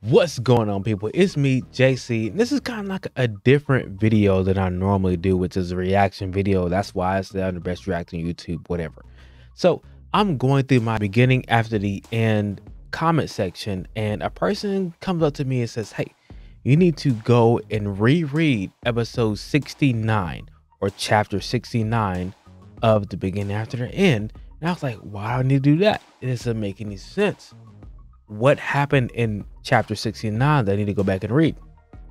What's going on, people? It's me, JC. This is kind of like a different video than I normally do, which is a reaction video. That's why I say I'm the best reactor on YouTube, whatever. So I'm going through my beginning after the end comment section, and a person comes up to me and says, hey, you need to go and reread episode 69 or chapter 69 of the beginning after the end. And I was like, why do I need to do that? It doesn't make any sense. What happened in chapter 69 that I need to go back and read?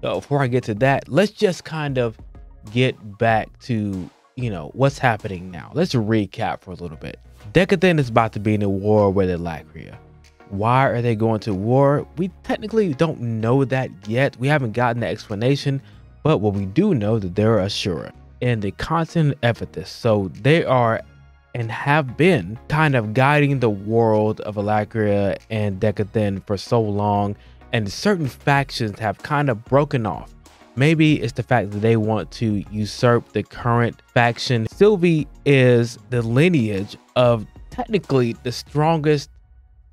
So before I get to that, let's just kind of get back to, what's happening now. Let's recap for a little bit. Decathlon is about to be in a war with Elacria. Why are they going to war? We technically don't know that yet. We haven't gotten the explanation, but what we do know that they're Ashura and the continent Ephesus. So they are and have been kind of guiding the world of Elacria and Decathlon for so long, and certain factions have kind of broken off. Maybe it's the fact that they want to usurp the current faction. Sylvie is the lineage of technically the strongest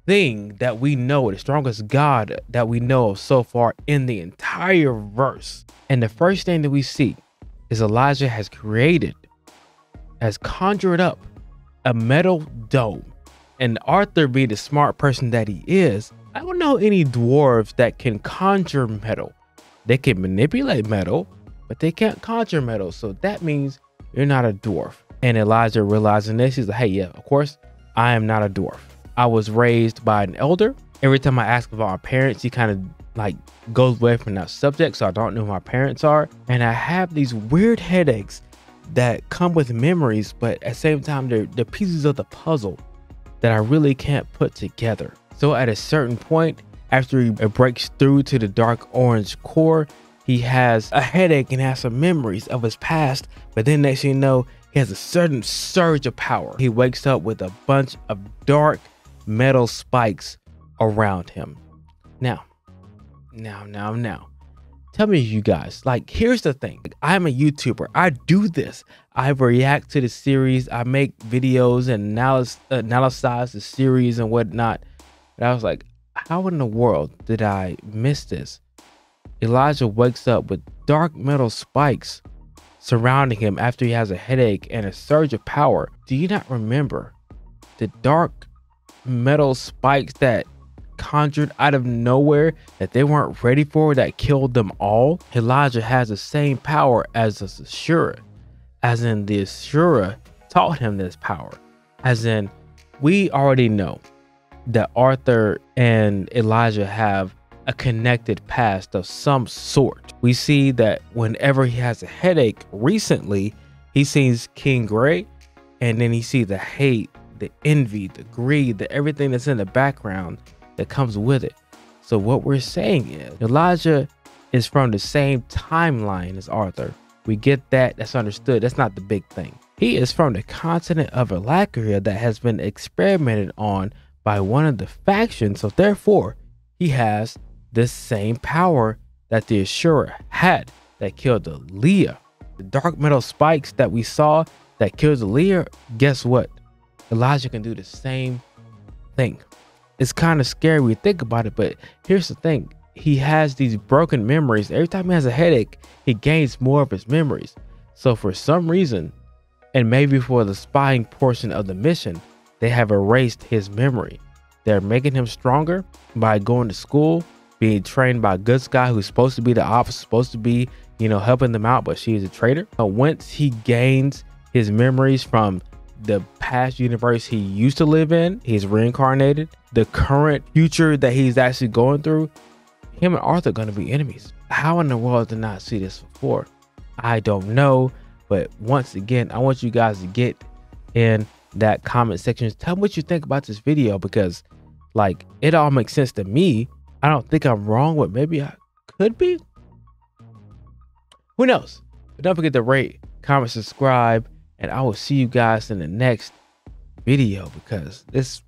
thing that we know, the strongest god that we know of so far in the entire verse. And the first thing that we see is Elijah has conjured up a metal dome. And Arthur, being the smart person that he is, I don't know any dwarves that can conjure metal. They can manipulate metal, but they can't conjure metal. So that means you're not a dwarf. And Elijah, realizing this, he's like, hey, yeah, of course, I am not a dwarf. I was raised by an elder. Every time I ask about my parents, he kind of like goes away from that subject. So I don't know who my parents are. And I have these weird headaches that come with memories, but at the same time, they're pieces of the puzzle that I really can't put together. So at a certain point, after he breaks through to the dark orange core, he has a headache and has some memories of his past, but then next thing you know, he has a certain surge of power. He wakes up with a bunch of dark metal spikes around him. Now, tell me, you guys, like, here's the thing. I'm a YouTuber. I do this. I react to the series. I make videos and analyze the series and whatnot. And I was like, how in the world did I miss this? Elijah wakes up with dark metal spikes surrounding him after he has a headache and a surge of power. Do you not remember the dark metal spikes that conjured out of nowhere that they weren't ready for, that killed them all? Elijah has the same power as the Ashura, as in the Ashura taught him this power. As in, we already know that Arthur and Elijah have a connected past of some sort. We see that whenever he has a headache recently, he sees King Gray, and then he sees the hate, the envy, the greed, the everything that's in the background that comes with it. So what we're saying is Elijah is from the same timeline as Arthur. We get that. That's understood. That's not the big thing. He is from the continent of Elacria that has been experimented on by one of the factions. So therefore, he has the same power that the Ashura had that killed Aaliyah. The dark metal spikes that we saw that kills Aaliyah, guess what? Elijah can do the same thing. It's kind of scary when you think about it, but here's the thing. He has these broken memories. Every time he has a headache, he gains more of his memories. So for some reason, and maybe for the spying portion of the mission, they have erased his memory. They're making him stronger by going to school, being trained by a good guy who's supposed to be the officer, supposed to be, helping them out, but she's a traitor. Once he gains his memories from the past universe he used to live in, he's reincarnated. The current future that he's actually going through, him and Arthur are going to be enemies. How in the world did I not see this before? I don't know. But once again, I want you guys to get in that comment section. Tell me what you think about this video, because like, it all makes sense to me. I don't think I'm wrong, but maybe I could be. Who knows? But don't forget to rate, comment, subscribe, and I will see you guys in the next video, because this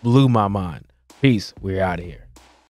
blew my mind. Peace. We're out of here.